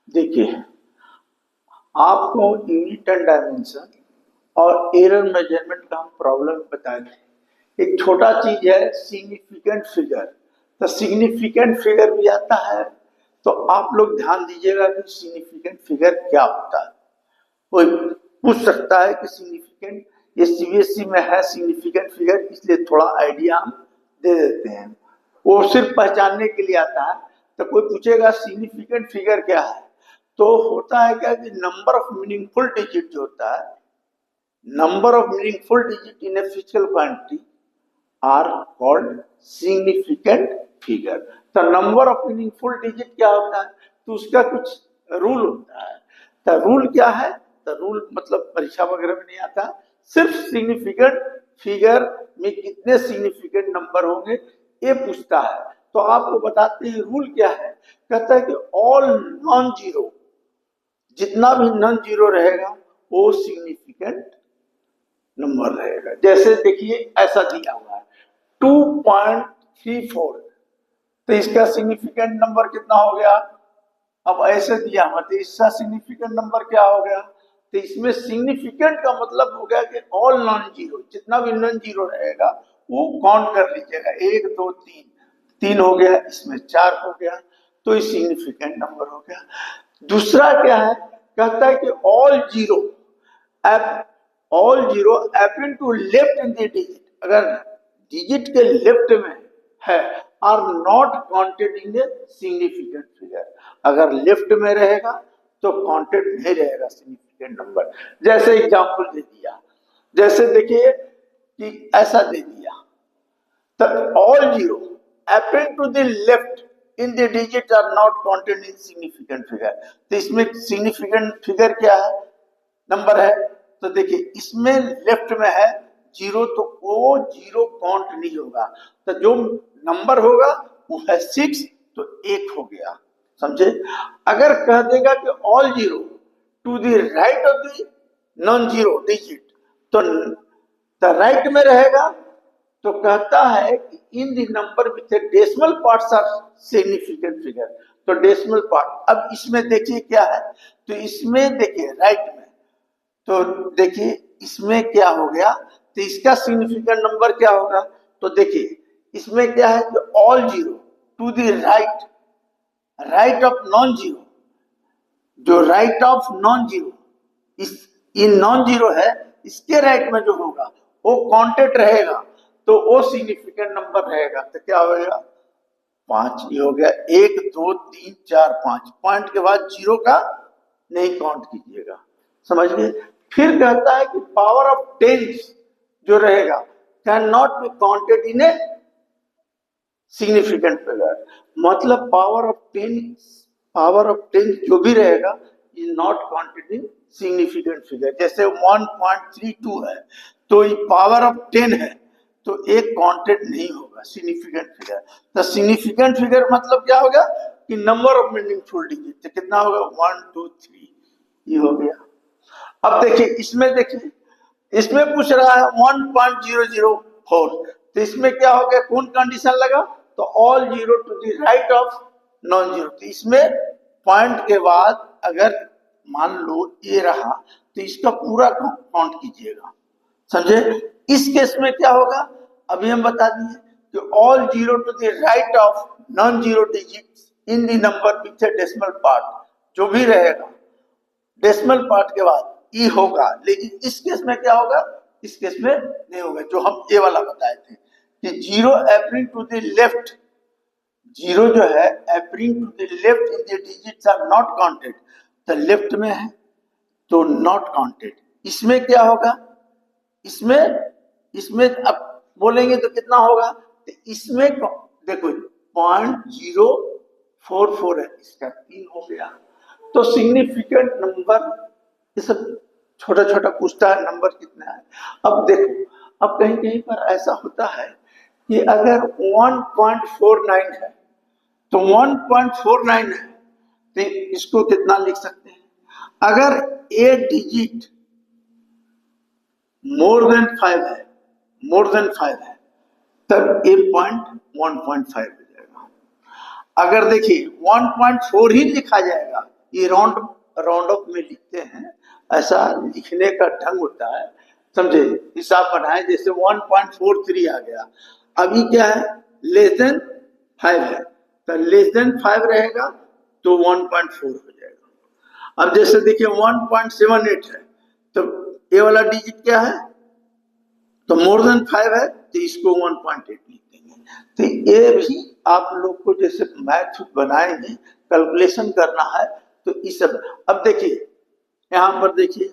देखिए, आपको unit and dimension और एरर मेजरमेंट का हम प्रॉब्लम बताए थे। एक छोटा चीज है सिग्निफिकेंट फिगर। तो सिग्निफिकेंट फिगर भी आता है, तो आप लोग ध्यान दीजिएगा कि सिग्निफिकेंट फिगर क्या होता है। कोई पूछ सकता है कि सिग्निफिकेंट, ये सीबीएसई में है सिग्निफिकेंट फिगर, इसलिए थोड़ा आइडिया हम दे देते हैं। वो सिर्फ पहचानने के लिए आता है। तो कोई पूछेगा सिग्निफिकेंट फिगर क्या है, तो होता है क्या कि नंबर ऑफ मीनिंगफुल डिजिट जो होता है, number of meaningful digit in a physical quantity are called significant figure. तो नंबर ऑफ मीनिंगफुल डिजिट क्या होता है, तो उसका कुछ रूल होता है। तो रूल क्या है, तो रूल मतलब परीक्षा वगैरह में नहीं आता, सिर्फ सिग्निफिकेंट फिगर में कितने सिग्निफिकेंट नंबर होंगे ये पूछता है। तो आपको बताते हैं रूल क्या है। कहता है कि ऑल नॉन जीरो, जितना भी नॉन जीरो रहेगा वो सिग्निफिकेंट नंबर रहेगा। जैसे देखिए ऐसा दिया हुआ है 2.34, तो इसका सिग्निफिकेंट नंबर कितना हो गया। अब ऐसे दिया हुआ तो इसका सिग्निफिकेंट नंबर क्या हो गया, तो इसमें सिग्निफिकेंट का मतलब हो गया कि ऑल नॉन जीरो, जितना भी नॉन जीरो रहेगा वो काउंट कर लीजिएगा। 1 2 3, 3 हो गया, इसमें 4 हो गया, तो ये सिग्निफिकेंट नंबर हो गया। दूसरा क्या है, कहता है कि all zero all zero happen to left in the digit, अगर डिजिट के लेफ्ट में है, are not counted in a significant figure. अगर लेफ्ट में रहेगा तो काउंटेड नहीं रहेगा सिग्निफिकेंट नंबर। जैसे एग्जांपल दे दिया, जैसे देखिए कि ऐसा दे दिया, तो all zero happen to the left in the digit are not counted in significant figure. तो इसमें सिग्निफिकेंट फिगर क्या है, नंबर है। तो देखिए इसमें लेफ्ट में है जीरो, तो वो जीरो काउंट नहीं होगा। तो जो नंबर होगा वो है 6, तो 1 हो गया, समझे। अगर कह देगा कि all zero to the right of the non zero digit, तो राइट में रहेगा, तो कहता है कि in the number with decimal parts are significant figure. तो डेसिमल पार्ट, अब इसमें देखिए क्या है, तो इसमें देखिए राइट में, तो देखिए इसमें क्या हो गया, तो इसका सिग्निफिकेंट नंबर क्या होगा। तो देखिए इसमें क्या है कि all zero to the right, right of non zero, जो राइट ऑफ नॉन जीरो, इस इन नॉन जीरो है, इसके राइट में जो होगा वो काउंटेड रहेगा, तो वो सिग्निफिकेंट नंबर रहेगा। तो क्या होगा, 5 ही हो गया। 1 2 3 4 5, पॉइंट के बाद जीरो का नहीं काउंट कीजिएगा, समझ गए। फिर कहता है कि पावर ऑफ टेंस जो रहेगा can not be counted in a significant figure. मतलब पावर ऑफ टेन जो भी रहेगा is not counted in significant figure. जैसे 1.32 है, तो ये पावर ऑफ 10 है, तो एक काउंटेड नहीं होगा सिग्निफिकेंट फिगर। तो सिग्निफिकेंट फिगर मतलब क्या होगा कि नंबर ऑफ मीनिंगफुल डिजिट, तो कितना होगा 1 2 3, ये हो गया। अब देखिए इसमें, देखिए इसमें पूछ रहा है 1.004, तो इसमें क्या हो गया, कौन कंडीशन लगा, तो all zero to the right of non zero. तो इसमें पॉइंट के बाद अगर मान लो ये रहा, तो इसका पूरा काउंट कीजिएगा, समझे। इस केस में क्या होगा, अभी हम बता दिए कि all zero to the right of non zero digits in the number with decimal part, जो भी रहेगा डेसिमल पार्ट के बाद ई होगा। लेकिन इस केस में क्या होगा, इस केस में नहीं होगा, जो हम ए वाला बताए थे कि zero appearing to the left, zero जो है appearing to the left in the digits are not counted, तो लेफ्ट में है तो नॉट काउंटेड। इसमें क्या होगा, इसमें इसमें अब बोलेंगे तो कितना होगा, तो इसमें देखो 0.044 है, इसका 3 हो गया। तो सिग्निफिकेंट नंबर ये सब छोटा छोटा पूछता है, नंबर कितना है। अब देखो, अब कहीं कहीं पर ऐसा होता है कि अगर 1.49 है, तो 1.49 है, तो इसको कितना लिख सकते हैं। अगर ए डिजिट मोर देन 5 है, मोर देन 5 है, तब ए पॉइंट 1.5 हो जाएगा। अगर देखिए 1.4 ही लिखा जाएगा ये राउंड ऑफ में लिखते हैं, ऐसा लिखने का ढंग होता है, समझे। हिसाब बनाए, जैसे 1.43 आ गया, अभी क्या है, लेस देन 5 है, तो लेस देन 5 रहेगा तो 1.4 हो जाएगा। अब जैसे देखिए 1.78 है, तो ये वाला डिजिट क्या है, तो मोर देन 5 है, तो इसको 1.8 लिख देंगे। तो ये भी आप लोग को जैसे मैथ बनाएंगे, कैलकुलेशन करना है, तो इस सब। अब देखिए यहां पर देखिए,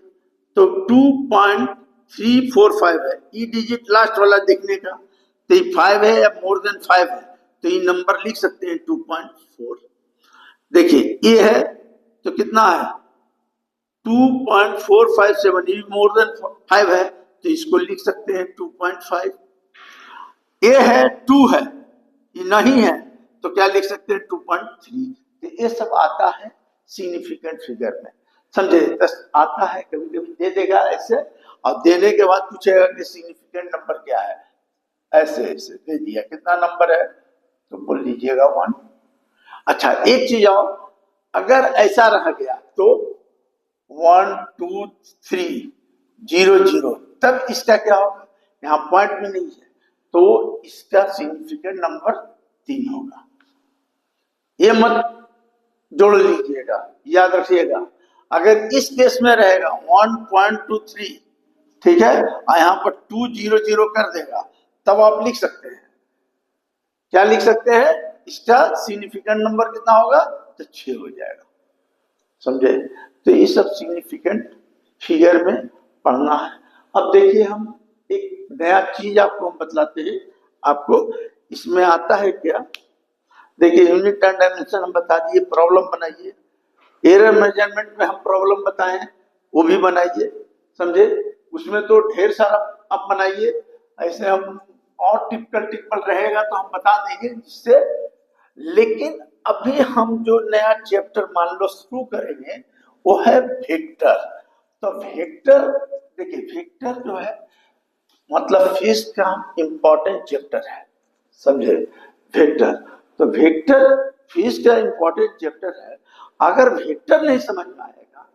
तो 2.345 है, ये डिजिट लास्ट वाला देखने का, तो ये 5 है या मोर देन 5 है, तो ये नंबर लिख सकते हैं 2.4। देखिए ये है, तो कितना है 2.457, ये मोर देन 5 है, तो इसको लिख सकते हैं 2.5। ये है 2 है, ये नहीं है, तो क्या लिख सकते हैं 2.3। तो ये सब आता है सिग्निफिकेंट फिगर में, समझे। आता है, कभी कभी दे देगा ऐसे, और देने के बाद पूछेगा कि सिग्निफिकेंट नंबर क्या है, ऐसे ऐसे दे दिया, कितना नंबर है, तो बोल लीजिएगा 1। अच्छा एक चीज और, अगर ऐसा रह गया तो 1 2 3 0 0, तब इसका क्या होगा, यहाँ पॉइंट में नहीं है, तो इसका सिग्निफिकेंट नंबर 3 होगा। ये मत जोड़ लीजिएगा, याद रखिएगा। अगर इस केस में रहेगा 1.23, ठीक है, और यहाँ पर 200 कर देगा, तब आप लिख सकते हैं, क्या लिख सकते हैं, इसका सिग्निफिकेंट नंबर कितना होगा, तो 6 हो जाएगा, समझे। तो ये सब सिग्निफिकेंट फिगर में पढ़ना है। अब देखिए हम एक नया चीज आपको हम बतलाते हैं, आपको इसमें आता है क्या, देखिए यूनिट एंड डायमेंशन हम बता दिए, प्रॉब्लम बनाइए, एरर मेजरमेंट में हम प्रॉब्लम बताए हैं, वो भी बनाइए, समझे। उसमें तो ढेर सारा आप बनाइए, ऐसे हम और टिपिकल रहेगा तो हम बता देंगे जिससे। लेकिन अभी हम जो नया चैप्टर मान लो शुरू करेंगे वो है वेक्टर। तो वेक्टर, देखिए वेक्टर जो है मतलब फिजिक्स का इंपॉर्टेंट चैप्टर है, समझे। वेक्टर, तो वेक्टर फिजिक्स का इंपॉर्टेंट चैप्टर है। अगर वेक्टर नहीं समझ में आएगा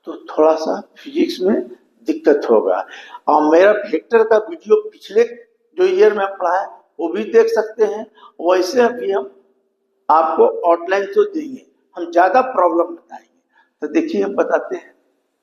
तो थोड़ा सा फिजिक्स में दिक्कत होगा। और मेरा वेक्टर का वीडियो पिछले जो ईयर में पढ़ा है वो भी देख सकते हैं। वैसे अभी हम आपको आउटलाइन तो देंगे, हम ज्यादा प्रॉब्लम बताएंगे। तो देखिए हम बताते हैं,